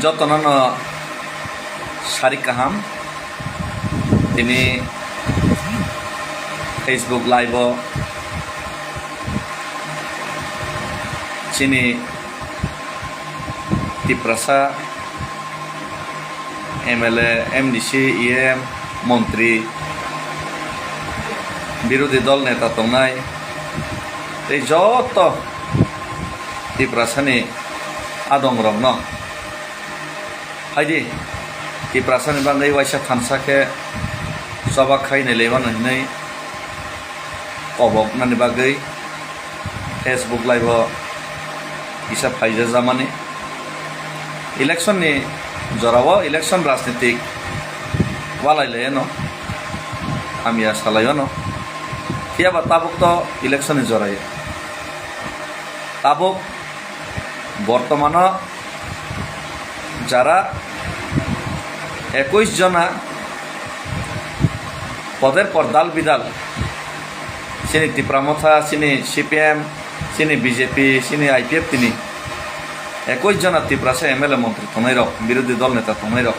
যতনান শারিক কাহাম তিনি Facebook live চিনি tiprasa MLA MDC EM মন্ত্রী বিরোধী দল নেতা তংনাই এই যত tiprasani adong rok no phaidi tiprasani bangai waisa thansake choba khaina lewan hinai kobok nani bagai Facebook live isa phaija zamani election ni jorawo election rajnitik walaile no amia salayo no tiaba tabuk to election ni jorai tabuk বর্তমানে যারা 21 জনা পদের পর দাল বিদাল চিনি টিপ্রামথা চিনি CPM চিনি BJP চিনি আইপিএফ তিনি 21 জনা tiprasa MLA মন্ত্রী তনাই রক বিরোধী দল নেতা তনাই রক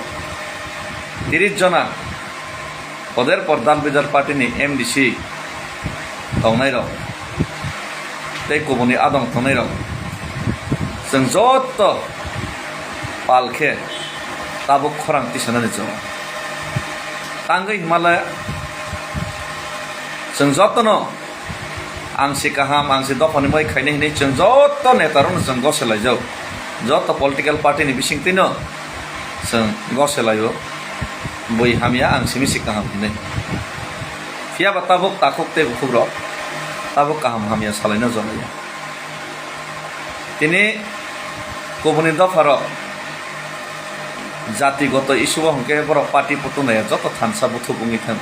30 জনা পদের পর দাল বিদাল পার্টিনি MDC তনাই রক তাই কবনি আদং তনাই রক जों जत पालखे ताबो खरां तिसानानै जों तांगै हिमालय जों जतनो आंसि काहाम आंसि दफानि मै खायने हिनै जों जत नेतारन जों गसेलायजौ जत पलिटिकल पार्टिनि बिसिंतिनो जों गसेलायो बै हामिया आंसि मिसि काहाम हिनै फियाबा ताबो ताखुकते बुखुग्र ताबो काहाम हामिया सालायनो जनायो তিনি কবনি দফার জাতিগত ইস্যু হংকে বড় পার্টি পুতুনায় যত থানসা বুথু বুঙি থান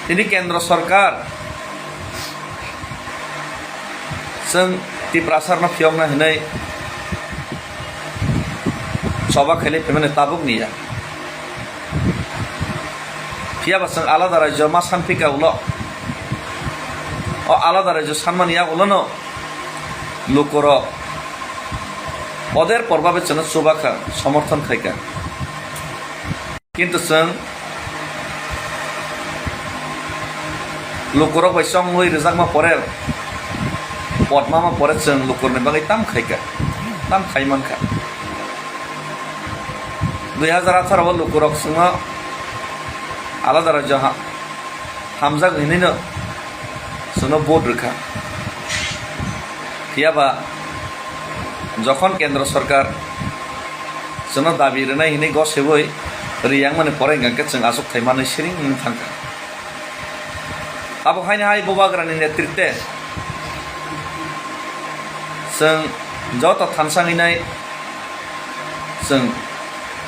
তিনি কেন্দ্র সরকার जों tiprasarno fiyongna hinai choba khaile pemane tabuk niya fiyaba जों আলাদা রাজ্য মা সানফিকা উলো ও আলাদা রাজ্য সানমানিয়া উলোনো লোকর পদের প্রভাবে जों choba সমর্থন খাইকা কিন্তু जों লোকর বাইসং হই রেজাকমা পরে পদ্মামা পরে जों লোকরনে বাগै তাম খাইকা তাম খাইমানকা 2018 লোকরক जों আলাদা রাজ্য হামজাক হিনিনো जों ভোট রেখা ফিয়াবা যখন কেন্দ্র সরকার जों দাবি রেনাই হিনি গসেবই রিয়াং মানে পরে গাঙ্কে जों আসুক থাইমানে সিরিং থাঙ্কা আবো হাইনে হাই ববাগ্রানি নেতৃত্বে जों যত থানসাঙিনাই जों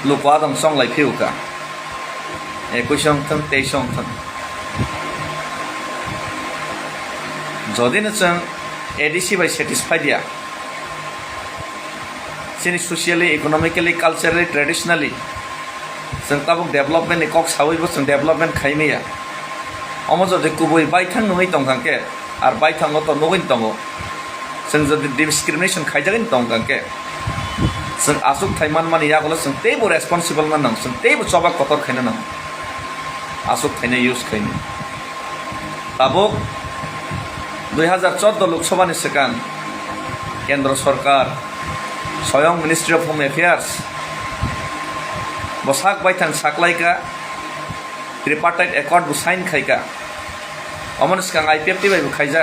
লুকওয়াদং সংলাই ফিউকা 21 थं 23 थं जदिनो जों एडिसि बाय सेटिसफाइड या जोंनि ससियेलि इकोनमिकेलि कालचारेलि ट्रेडिशनेलि जों ताबुक डेभलपमेन्ट कक सावैबो जों डेभलपमेन्ट खाइमेया अमो जदि कुबै बायथां नहै दंखांके आर बायथांग तो नगैन दङ जों जदि डिसक्रिमिनेशन खाइजागैन दंखांके जों आसुक थाइमान मानि यागल जों तेबो रेसपन्सिबल मान नं जों तेबो चबा कतर खाइना नं आसुक थाइने यूज खाइने ताबुक 2014 लोकसभानि सिगां केंद्र सरकार स्वयं मिनिस्ट्री अफ होम एफेयार्स बसाक बायथां साकलायका ट्रिपार्टाइट एकर्ड बु साइन खायका अमन सिगां आईपीएफ टी बायबो खायजा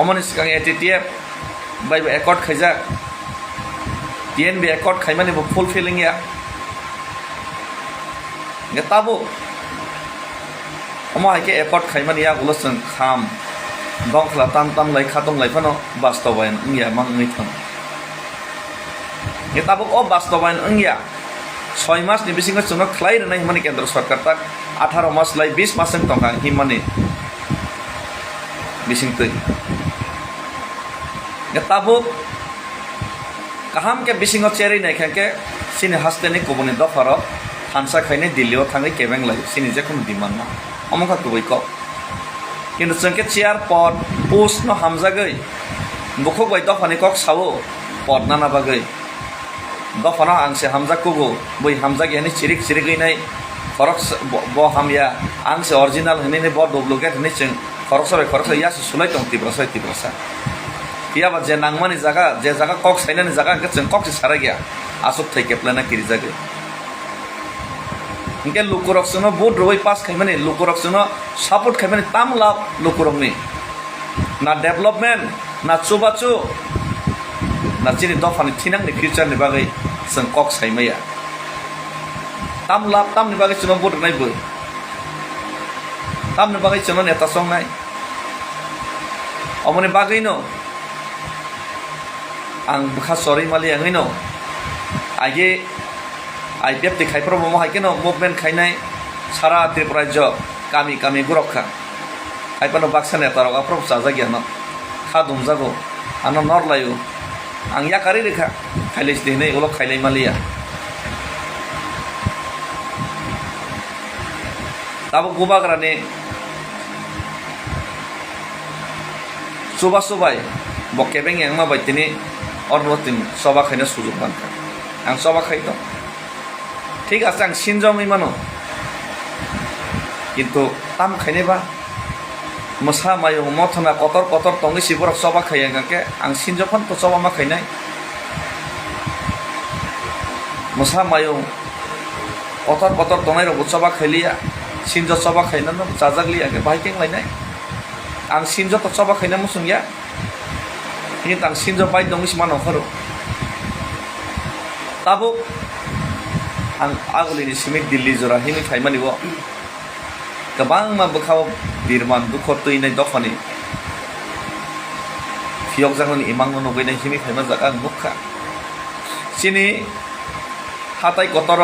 अमन सिगां एटीटीएफ बायबो एकर्ड खायजा टीएनबी एकर्ड खायमानि बु फुलफिलिंग या गेताबो अमा हाइके एकर्ड खाइमानि यागुलो जों खाम दंख्ला ताम ताम लाई खातम लाइफानो बास्तबायन इंगिया मांगै थां गेताबो ओ बास्तबायन इंगिया 6 मास नि बिसिङो जों खलाय रनाय हिमानि केंद्र सरकार तक 18 मास लाई 20 मास जों तंगा हिमानि बिसिङ तै गेताबो काहाम के बिसिङो चेरै नायखाके सिनि हास्तेनि कबनि दफारो थानसा खाइने दिल्लीयाव थाङै केबें लाई सिनि जेखुनु डिमान्ड मा अमका कुबैको কিন্তু जोंखे চেয়ার পদ পোস্ট ন হামজাগৈ বুকুক বাই দফানি কক সাও পদ নানা বাগৈ দফানো आंसे हामजाकुगो बै हामजागि हने चिरिक चिरिगैनाय खरक ब हामया आंसे अरिजिनाल हने ब डुप्लिकेट हने जों खरक यासो सुलाय दं तिब्रासा कियाबा जे नांगमानि जागा जे जागा कक साइनानि जागा जों कक सारा गया आसुक थै केप्लाना किरि जागै इनके लुकुरक सुनो बहुत रोई पास खाइमाने लुकुरक सुनो सपोर्ट खाइमाने ताम लाभ लुकुरकनि ना डेभलपमेन्ट ना चुबाचु ना चिनि दफानि थिनांनि फ्यूचारनि बागै जों कक साइमाया ताम लाभ तामनि बागै सुनो बहुत नायबो तामनि बागै सुनो नेता संनाय अमनि बागैनो आं बुखा सरि मालि आङैनो आगे IPF ti khai promo hai keno movement khainai sara Tripura rajyo kami gurokha khai pano baksa neta rok aprop saja gyano kha dumjago ano norlayo ang yakari rekha khailis dine ulo khailai malia tabo gubagrane subai bokebeng yang ma baitini ornotin soba khaina sujug banka ang soba khai to ঠিক আছে आं सिनजमै मानो किन्तु ताम खाइनेबा मोसा मायो मथना Qatar तंगै सिबरक सभा खाइया गाके आं सिनजफन तो सभा मा खाइनाय मोसा मायो कतर तंगै रक सभा खाइलिया सिनज सभा खाइना न जाजागलिया के बाइकिं लाइनाय आं सिनज तो सभा खाइना मुसुंगिया किन्तु आं सिनज बाइ दंगिस मानो खरो ताबो आं आगोलनि सिमिक दिल्ली जरा हिनि फाइमानिबो गोबां मा बोखाव बिरमान दुखर तैनाय दफानि फियक जागोन इमांनो नगैनाय हिनि फाइमा जागा मुखा सिनि हाताय कतर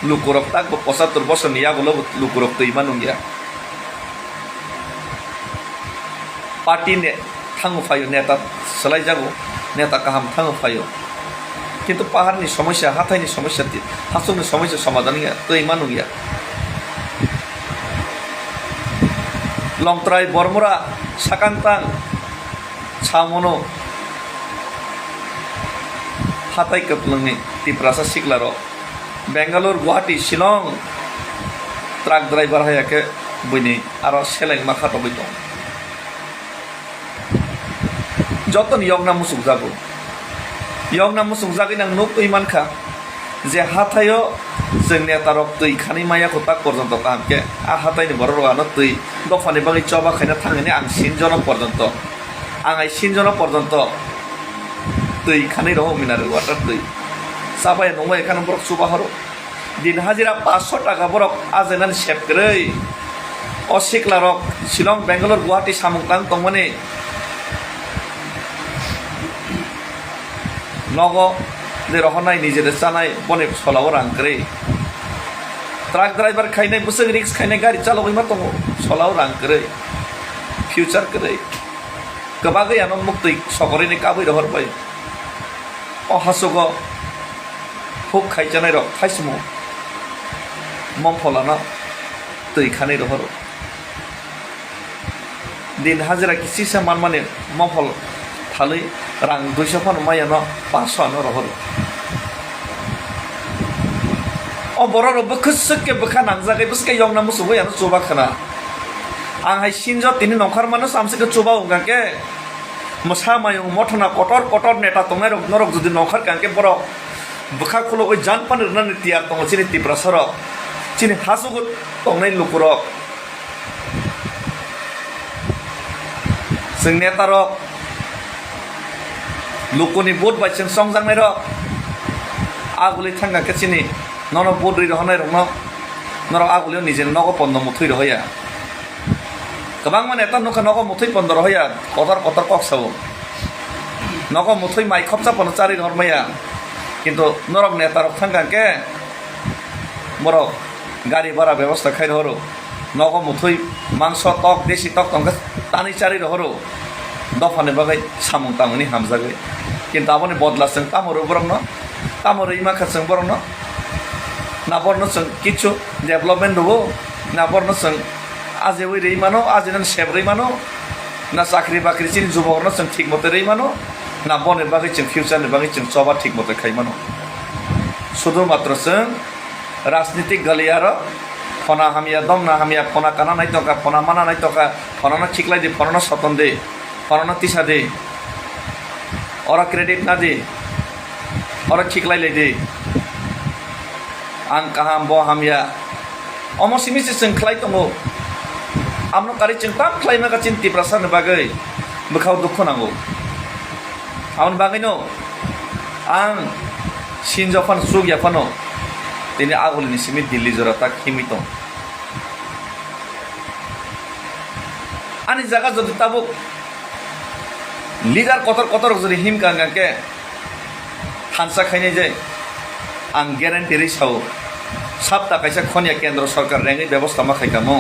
लुकुरक ताक 75 बोसोरनि आगोलाव लुकुरक तैमा नंगिया पार्टी ने थांगो फायो नेता सोलाय जागो नेता गाहाम थांगो फायो किन्तु पाहारनि समस्या हाथायनि समस्या हासुंनि समस्या समाधान गैया दैमा नंगिया लंत्राय बरमुरा साकांतां सामनो हाथाय कपलंनि तिप्रासा सिक्लारो बेंगालुर गुवाहाटी शिलं ट्राक ड्राइभार हायाके बइनि आरो सेलें मा खाथबइ दं जतन यगना मुसुक जागो यंगना मुसुक जागै नां नुक इमानखा जे हाथायो जों नेतारक तै खानि माया खता पर्यन्त कामके आ हाथायनि बररगानो तै दफानि बागै चबा खाइना थांगैनि आं सिनजन पर्यन्त आं आइ सिनजन पर्यन्त तै खानि रहो मिनार वाटार तै साबाय नंगै एखाने बरक सुबा हरो दिन हाजिरा 500 टाका बरक आजेनानि सेभ करै अ सिक्लारक शिलं बेंगालुर गुवाहाटी सामुंतां तंमाने नगो जे रहनाय निजे जानाय बने सलाव रांक्रे ट्राक ड्राइवर खाइनाय बुसग रिक्स खाइनाय गाड़ी चालगै मा दङ सलाव रांक्रे फ्यूचर करे गोबा गैयानो मुक्ति सकरैनि काबै रहरबाय अ हासुगो हुक खाइजानाय रक थाइसमु ममफलाना दै खानै रहर दिन हाजिरा किसी सामान माने ममफल थालै रां 200 फान मायानो 500 आनो रहर अ बरर बखसके बखा नांजागै बसके यंगना मुसुबो यानो चोबा खाना आं हाय सिनज तिनि नंखार मानो सामसेके चोबा उगाके मोसा मायं मथना कटर नेता तंनाय रक नरक जुदि नंखार कांके बर बखा खुलो ओइ जान पान रनानि तियार तंग चिनि तिप्रासर चिनि हासुगु तंनाय लुकुर जों नेतार लुकुनि बोट बाइसन संजांनाय र आगुलै थांगाके चिनि नन बोद्रि रहनाय रंग नर आगुलै निजे नग पन्द मुथै रहया गोबां माने नेता नख नग मुथै पन्द रहया कतर कक्साव नग मुथै माइ खपसा पन चारि रहरमाया किन्तु नरक नेता रक थांगाके बर गाड़ी भाड़ा व्यवस्था खाइ रहरो नग मुथै मांस तक देशी तक तंगा तानै चारि रहरो दफाने बागै सामुं तांगनि हामजागै किन्तु आबनि बदलासों तामरो बरंनो तामरो इमाखासों बरंनो ना बरनो जों किछु डेभलपमेन्ट दबो ना बरनो जों আজে ওই রেই মানো আজ না সেবরেই মানো না চাকরি বাকরি চিনি যুবকরা जों ঠিক মতো রেই মানো না বনের বাকি जों ফিউচারनि বাকি जों চবা ঠিক মতো খাই মানো শুধুমাত্র जों রাজনীতিক গলিয়ার ফনা হামিয়া দম না হামিয়া ফনা কানা নাই টকা ফনা মানা নাই টকা ফনা ঠিকলাই দে ফনা সতন দে ফনা তিসা দে ওরা ক্রেডিট না দে ওরা ঠিকলাই লাই দে आं kaham bo hamya omo simisi जों खालाय दङ amno kari जों tam खालायमा गासिन tiprasa ni bagai bekhau dukhu nango amon bagino ang sinjofan sugya fano tini agulini simi dilli jora tak himito ani jaga jodi tabuk leader kotor kotor jodi him kangke hansa khainai jai ang guarantee ri sao sabta kaisa khoniya kendra sarkar rengi ব্যবস্থা ma khaikamo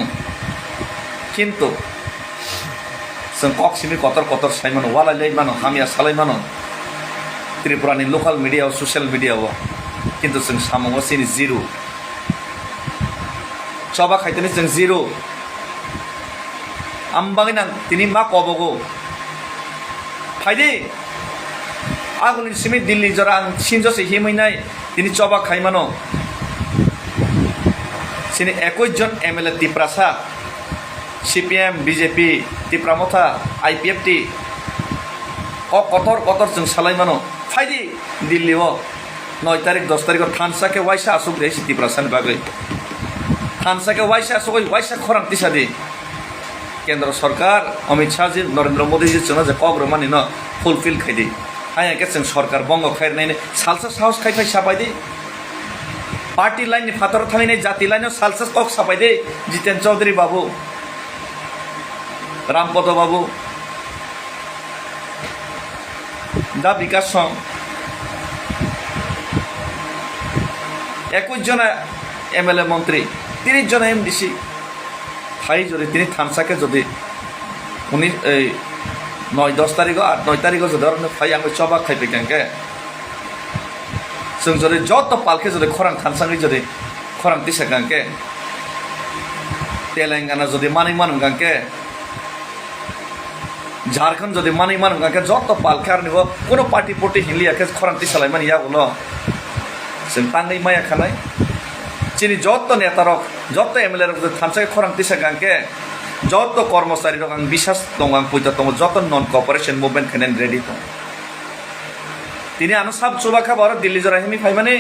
কিন্তু जों kok simi kotor kotor saimano wala lei mano hamia salai mano ত্রিপুরানি local media ও social media ও কিন্তু जों সামঙ্গ সিনি zero চবা খাইতেনি जों zero আমবাগিনা তিনি মা কবগো ফাইদি আগুলিন সিমি দিল্লি জরা আং সিনজসে হিমইনাই তিনি চবা খাইমানো সিনি 21 জন MLA Tiprasa CPM BJP Tipra Motha IPFT ও কতর কতর जों সালাইমানো ফাইদি দিল্লি ও 9 তারিখ 10 তারিখ থানসাকে ওয়াইসা আসুক রে তিপ্রাসানি বাগৈ থানসাকে ওয়াইসা আসুক ওয়াইসা খরাং তিসাদি কেন্দ্র সরকার অমিত শাহজি নরেন্দ্র মোদীজি जों যে কগ্রমানি ন ফুলফিল খাইদি आया के जों सरकार बंग खायरनायनि सालसा साहस खायफाय सापायदि पार्टी लाइन नि फातर थांनाय जाति लाइन सालसा कक सापायदि जितेन चौधरी बाबू रामपद बाबू दा विकास सं 21 জন एमएलए मंत्री 30 জন एमडीसी थाई जदि তিনি থানসাকে যদি উনি 9-10 तारिख 8-9 तारिख जो फाइ आंबो चबा खाइबे गांके जों जदि जत पालके जदि खरां थानसाङै जदि खरां दिसा गांके तेलेंगाना जदि मानै मान गांके झारखंड जदि मानै मान गांके जत पालके आर निबो कोनो पार्टी पोटी हिलियाके खरां दिसालाय मान यागुलो जों ताङै माया खानाय चिनि जत नेता रक जत एमएलए रक थानसाङै खरां दिसा गांके যত কর্মচারী রং বিশ্বাস দং আং পয়তা দং যত নন কোঅপারেশন মুভমেন্ট খানেন রেডি দং তিনি আনো সাব চোবা খাবার দিল্লি জরা হেমি ফাই মানে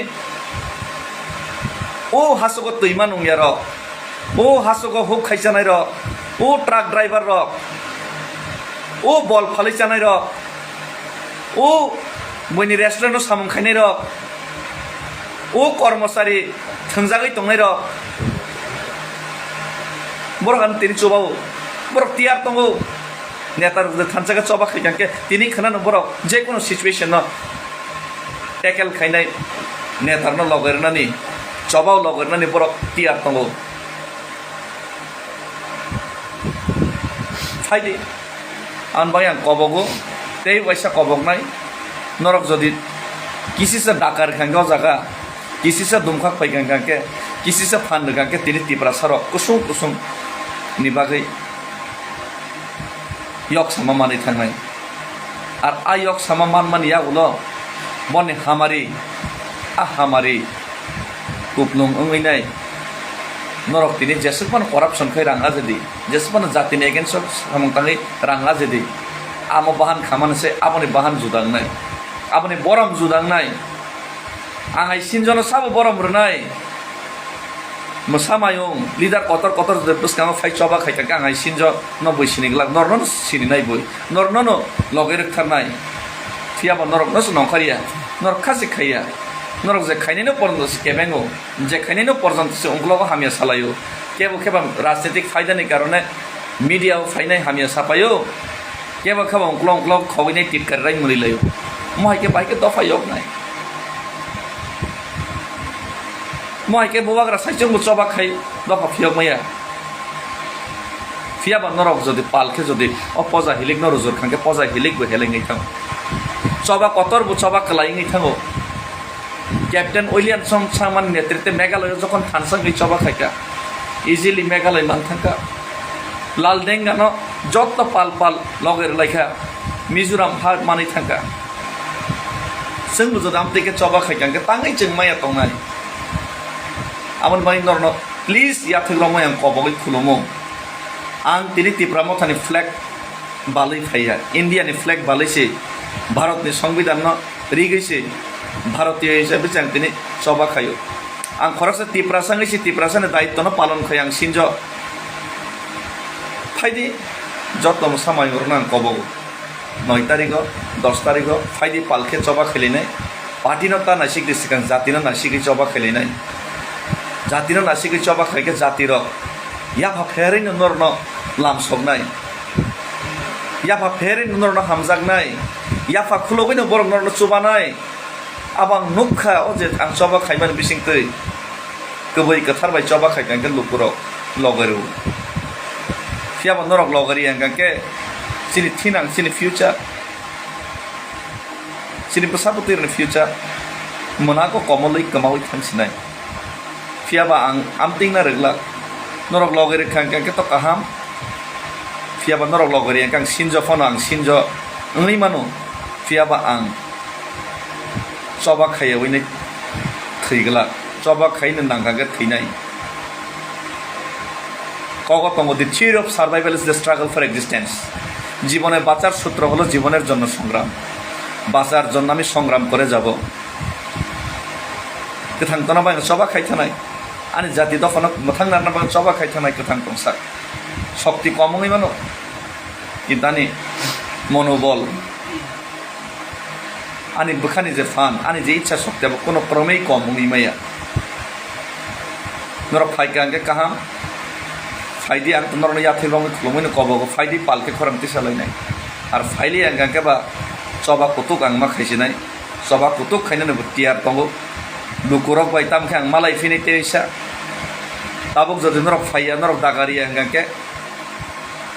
ও হাসগো তৈমান উংয়া র ও হাসগো হুক খাইছানাই র ও ট্রাক ড্রাইভার র ও বল ফালাইছানাই র ও বইনি রেস্টুরেন্ট সামং খাইনাই র ও কর্মচারী থংজাগৈ দংনাই র বরগান তিনি চবাও বরক তিয়ার দङो নেতার থানসাকে চবা খাইকাंके তিনি খানানো বরক যে কোনো সিচুয়েশন ন টেকেল খাইনাই নেতার ন লগেরনানি চবাও লগেরনানি বরক তিয়ার দङो ফাইদি আনবাই আं কবগো তেই পয়সা কবগনাই নরক যদি কিসিসে ডাকার খাঙ্গাও জায়গা কিসিসে দুমখাক ফাইকাंके কিসিসে ফান্ড गांके তিনি তিপ্রাসার কুসুম কুসুম নিবাগৈ yok sama mani thangnai ar a yok sama man ya ulo boni hamari a hamari kuplung unginai norok tini jesupon corruption khai rang ajedi jesupon jatini against samung tangi rang ajedi amo bahan khaman se aboni bahan judang nai aboni boram judang nai angai sinjono sabo boram rnai mosamayung leader kotor kotor buskang fai choba khaika gangai sinjo no boi sinigla nornon sininai boi nornono loger tharnai fiaba norok no nongkharia norok khasi khaya norok je khainai no porno kebengo je khainai no porjon se onglogo hamia salayo kebo kebam rajnitik faida ni karone media fainai hamia sapayo kebo kebam ongklong khawinai tit karrai mulilayo moi ke bai ke dofa yok nai মই কে বুবাগ্রা সাইজং চবা খাই দফা ফিয়ক মাইয়া ফিয়াবা নরক যদি পালকে যদি অপজা হিলিক নরজুর খাঙ্কে পজা হিলিক বো হেলেঙ্গই থাং চবা কতর বো চবা কলাইঙ্গই থাঙ্গো ক্যাপ্টেন উইলিয়াম সাংমান নেতৃত্বে মেঘালয় যখন থানসাঙ্গই চবা খাইকা ইজিলি মেঘালয় মান থাকা লাল ডেঙ্গানো যত পাল পাল লগের লেখা মিজোরাম হার মানি থাকা जोंबो যদি আমতেকে চবা খাইকাঙ্গে তাঙ্গাই जों মায়া তংনাই আমন বাই নরন প্লিজ ইয়াথিগ্রম আং কবগै খুলুমো आं तिनी तिप्रामथानि फ्लेग बालै फाइया इन्डियानि फ्लेग बालैसे भारतनि संविधान रिगैसे भारतीय हिसाबै जों तिनी चबा खायो आं खरसे तिप्रासांगैसे तिप्रासानि दायित्व पालन खायो आं सिन्ज फाइदि जत्न सामाय हरनो आं कबगो 9 तारिख 10 तारिख फाइदि पालखे चबा खेलिनाय पार्टिनो ता नासिगि सिगां जातिनो नासिगि चबा खेलिनाय जातिनो नासिगि चबा खाइके जातिर याफा फेरैनो नरनो लामसगनाय याफा फेरैनो नरनो हामजागनाय याफा खुलगैनो बरं नरनो चुबानाय आबां नुखा अजे आं चबा खाइमान बिसिंतै गोबै गोथारबाय चबा खाइगांगे लुकुराव लगेरु फियाबा नरक लगेरि आंगांके सिनि थिनां सिनि फ्यूचार सिनि बसाबुतिरनि फ्यूचार मोनाको कमलै कमावै थांसिनाय फियाबा आं आमतिंना रेगला नरक लगेरि खांगांके तो काहाम फियाबा नरक लगेरि आं सिन्ज फनो आं सिन्ज ओंलै मानो फियाबा आं चबा खाइवैनो थैगला चबा खाइनो नांगांगे थैनाय कगतंग the theory of survival is the struggle for existence জীবনে বাঁচার সূত্র হলো জীবনের জন্য সংগ্রাম বাঁচার জন্য আমি সংগ্রাম করে যাব गोथां तना बां चबा खाइथानाय आनि जाति दफाना मोथां नारना बां चबा खाइथानाय गोथां तंसा शक्ति कमङै मानो किन्तानि मनोबल आनि बुखानि जे फान आनि जे इच्छा शक्ति अब कोनो क्रमै कमङै माया नर फाइकांगे काहाम फाइदि आं नरनो याथैबाङै खुलुमैनो कबगो फाइदि पालके खरांति सालायनाय आर फाइलि आंगांके बा चबा कुतुक आं मा खाइसिनाय चबा कुतुक खाइनानो बुतियार दंगो लुकुरक बाय तामखे आं मालाय फिनै तेइसा ताबुक जदि नरक फाइया नरक दागारि आंगांके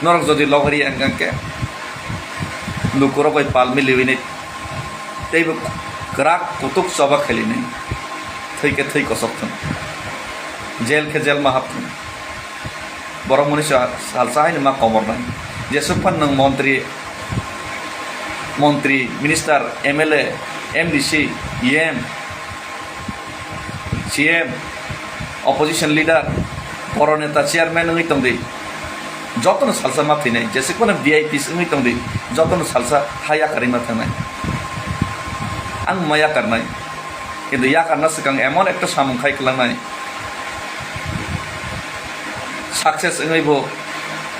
नरक जदि लगरि आंगांके लुकुरक बाय पाल मिलिवैनै तैबो ग्राक कुतुक चबा खेलिनै थैके थै कसकथों जेल के जेल मा हाबथों बरं मनुष्य सालसाहायनो मा कमरनाय जेसेबां नों मन्त्रि minister MLA MDC EM CM opposition leader बर नेता चेयरमैन ओंगै तंदै जतन सालसा मा फैनाय जेसेबां VIPs ओंगै तंदै जतन सालसा हाया कारिमा थांनाय आं माया कारनाय किन्तु या कारना सिगां एमन एकटा सामुंखाय खालामनाय सक्सेस इंगैबो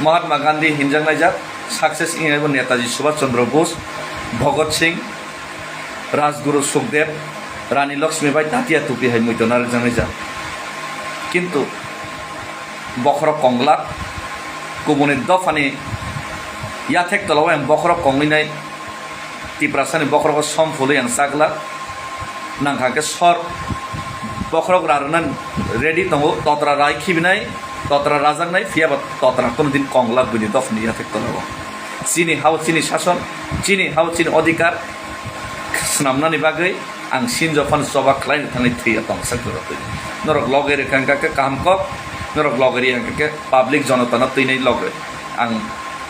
महात्मा गांधी हिंजांनाय जात सक्सेस इंगैबो नेताजी सुभाष चंद्र बोस भगत सिंह राजगुरु सुखदेव रानी लक्ष्मीबाई तातिया टुपी है मैतो नारजांनाय जात किन्तु बखर कंगला गुबुननि दफानि याथेक तलाव आं बखर कंगैनाय तिप्रासानि बखरखौ सम फुलै आं सागला नांखाके सर बखरक रारनान रेडी दंगो तत्रा रायखिबिनाय तत्रा राजांनाय फियाबा तत्रा कोनो दिन कंगला बुनि दफनि याथेक तलाव चिनि हाव चिनि शासन चिनि हाव चिनि अधिकार स्नामनानि बागै आं सिनजफान चबा खालायनो थांनाय थैया तंसा गरतै नरक लगेरि कांकाके कामकक नरक लगेरि आंकाके पाब्लिक जनताना तैनाय लगे आं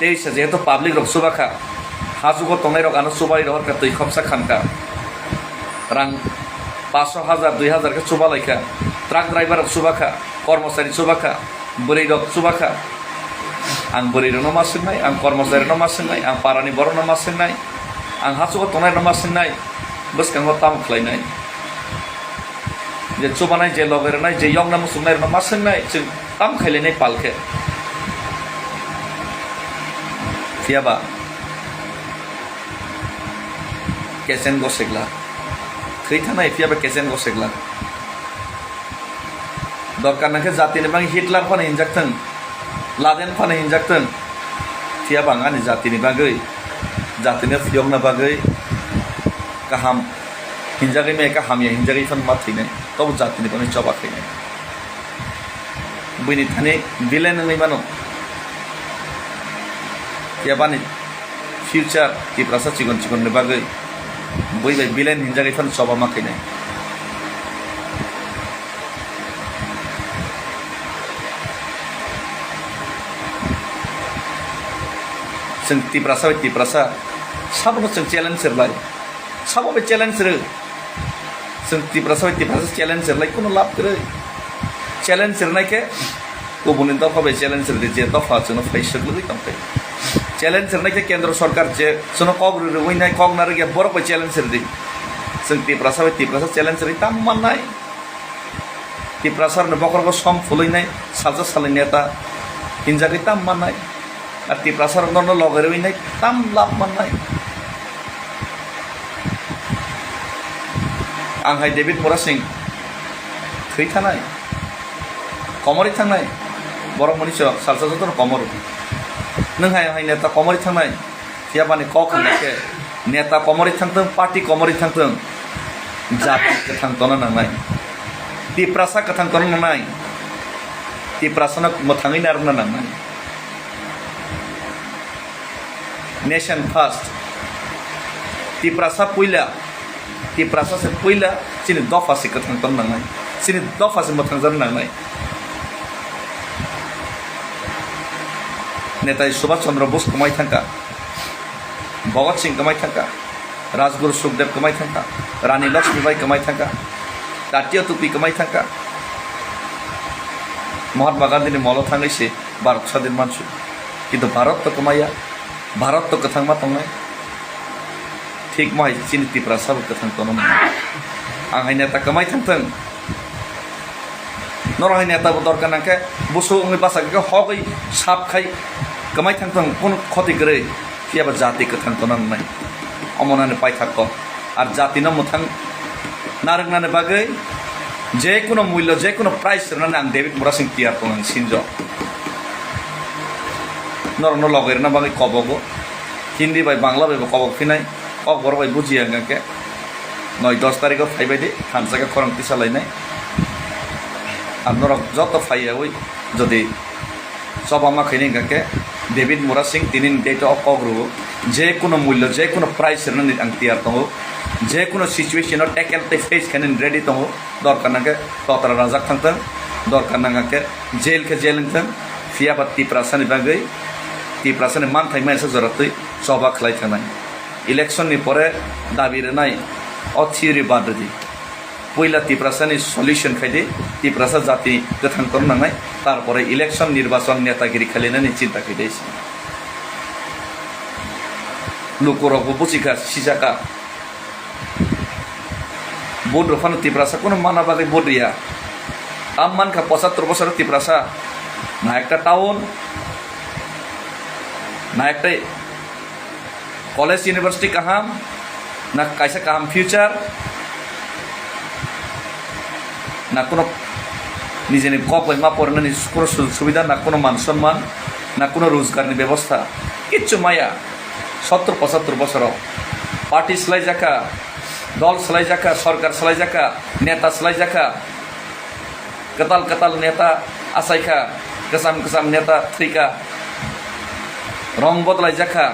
तेइसा जेहेतु पाब्लिक रक सुबाखा हाजुको तंनाय रक आनो सुबाय रहर का तै खपसा खानका रां 500,000 2,000 के चुबा लायखा ट्राक ड्राइवर रक सुबाखा कर्मचारी सुबाखा बोरै रक सुबाखा आं बोरै रनो मासनाय आं कर्मचारी नो मासनाय आं पारानि बरनो मासनाय आं हाजुको तंनाय नो मासनाय बसकांगो ताम खलायनाय जे चुबानाय जे लगेरनाय जे यंगना मुसुमनाय नो मासनाय जों ताम खायलायनाय पालखे फियाबा केसेन गसेगला थैथानाय फियाबा केसेन गसेगला दरकार नाखे जातिनि बां हिटलार फानो हिनजाकथों लादेन फानो हिनजाकथों फियाबा आंनि जातिनि बागै जातिनि फियंना बागै गाहाम हिनजागै मेका हामिया हिनजागै फान मा थैनाय तब जातिनि बागै चबा थैनाय बैनि थाने बिलेन नङै मानो फियाबानि फ्यूचार तिप्रासा चिकन चिकननि बागै बैबाय बिलेन हिनजागै फान चबा मा थैनाय जों tiprasa sabno जों challenge serlai sabo be challenge re जों tiprasa challenge serlai কোনো লাভ করে challenge sernai ke गुबुननि दफा बे challenge serdi je दफा जों फैसा लुगै तंपे challenge sernai ke केंद्र सरकार जे जों कग्रु रुइनाय कगनार के बर पे challenge serdi जों tiprasa challenge serdi tam माननाय tiprasa ने बकरको सम फुलैनाय सालजा सालैनेता हिंजाकै tam माननाय আর tiprasa नन लगेर उइनाय tam लाभ माननाय आंहाय डेभिड मुरासिं थै थानाय कमरि थांनाय बर' मनिस सालसा जतन कमर नोंहाय आंहाय नेता कमरि थांनाय फियाबानि क खानायके नेता कमरि थांथों पार्टी कमरि थांथों जाति गोथांतनो नांनाय tiprasa गोथांतनो नांनाय tiprasana मोथाङै नारनो नांनाय नेशन फर्स्ट tiprasa पुइला tiprasa से पुइला सिनि दफा से गोथांतनो नांनाय सिनि दफा से मोथांजनो नांनाय नेताजी सुभाष चंद्र बोस कमाई थांका भगत सिंह कमाई थांका राजगुरु सुखदेव कमाई थांका रानी लक्ष्मीबाई कमाई थांका ताटिया टुपी कमाई थांका महात्मा गांधी ने मल थांगैसे भारत स्वाधीन मानसि किन्तु भारत तो कमाया भारत तो कथांमा थांनाय ठीक माय चिनि tiprasa कथां तनो आंहाय नेता कमाई थांथों नरहाय नेता दरकार नांके बुसु उंगै बासाके हगै साबखाय कमाई थांथों कोन खति गरे फियाबा जाति कथां तनो नाय अमनाने पाइथाक आर जाति न मोथां नारंगनाने बागै जे कोनो मूल्य जे कोनो प्राइस रनाने आं डेभिड मुरासिं तियार को आं सिनज नरन लगेरना बागै कबगो हिंदी बाय बांग्ला बाय कबग फिनाय कब बर बाय बुजिया गाके 9-10 तारिखआव फाइबायदि थानसाके खरंति सालायनाय आर नरक जत फाइयावै जदि सब आमा खैनै गाके डेभिड मुरासिं तिनि डेट अफ कग्रु जे कोनो मूल्य जे कोनो प्राइस रनाने आं तियार दङ जे कोनो सिचुएशन टेकल ते फेस खाने रेडी दङ दरकार नांगे ततरा राजाक थांथों दरकार नांगाके जेल के जेल थांथों फियाबा tiprasa नि बागै tiprasa नि मान थाइमा एसे जरतै सभा खलाय थानाय इलेक्शन नि परे दाबि रनाय अ थियरि बाददि पहिला tiprasa नि सल्युशन खायदि tiprasa जाति गोथां तन नांनाय तारपरे इलेक्शन निर्वाचन नेतागिरि खालिनानै चिन्ता खायदैस लुकुरको बुचिका सिजाका बोर्ड रफानो tiprasa कोनो माना बागै बोर्ड रिया आमान का 75 বছর tiprasa ना একটা টাউন ना একটা कॉलेज यूनिवर्सिटी काहाम ना कैसा काम फ्यूचर ना कोनो निजेनि कपै मा परनानि कोनो सुविधा ना कोनो मान सम्मान ना कोनो रोजगारनि व्यवस्था किच्छु माया 70-75 বছর पार्टी सलाय जाका दल सलाय जाका सरकार सलाय जाका नेता सलाय जाका कताल नेता आसायका कसम नेता थैका रंग बदलाय जाका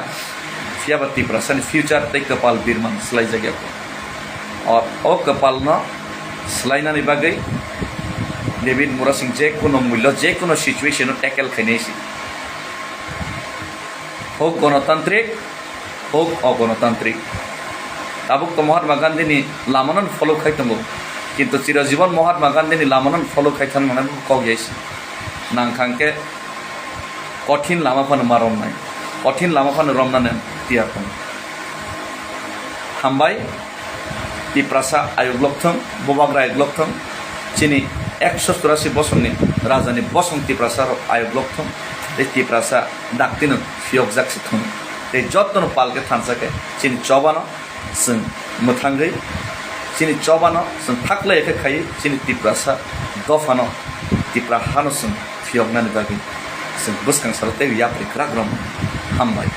फियाबा tiprasa नि फ्यूचर तै कपाल बिरमान सलाय जागेको और ओ कपाल न सलायनानि बागै डेभिड मुरासिं जे कोनो मूल्य जे कोनो सिचुएशन टैकल खैनैसि होक गणतान्त्रिक होक अगणतान्त्रिक ताबुक तो महात्मा गांधी नि लामानन फलो खायतंगो किन्तु चिरजीवन महात्मा गांधी नि लामानन फलो खायथान माने कगैस नांखांके कठिन लामाफान मारमनाय कठिन लामाफान रमनाने तियारथं हामबाय tiprasa आयोगलकथं बबाग्रा आयोगलकथं चिनि 184 बसरनि राजानि बसं tiprasa आयोगलकथं ए tiprasa दाक्तिन फियक जाक्सिथं ए जत्तन पालके थानसाके चिनि चबानो जों मोथांगै चिनि चबानो जों थाक्लै एखे खायै चिनि tiprasa दफानो tipraहानो जों फियकनानि बागै जों बुसखां सारते यात्रि क्राग्रम हामबाय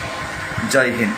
जय हिंद।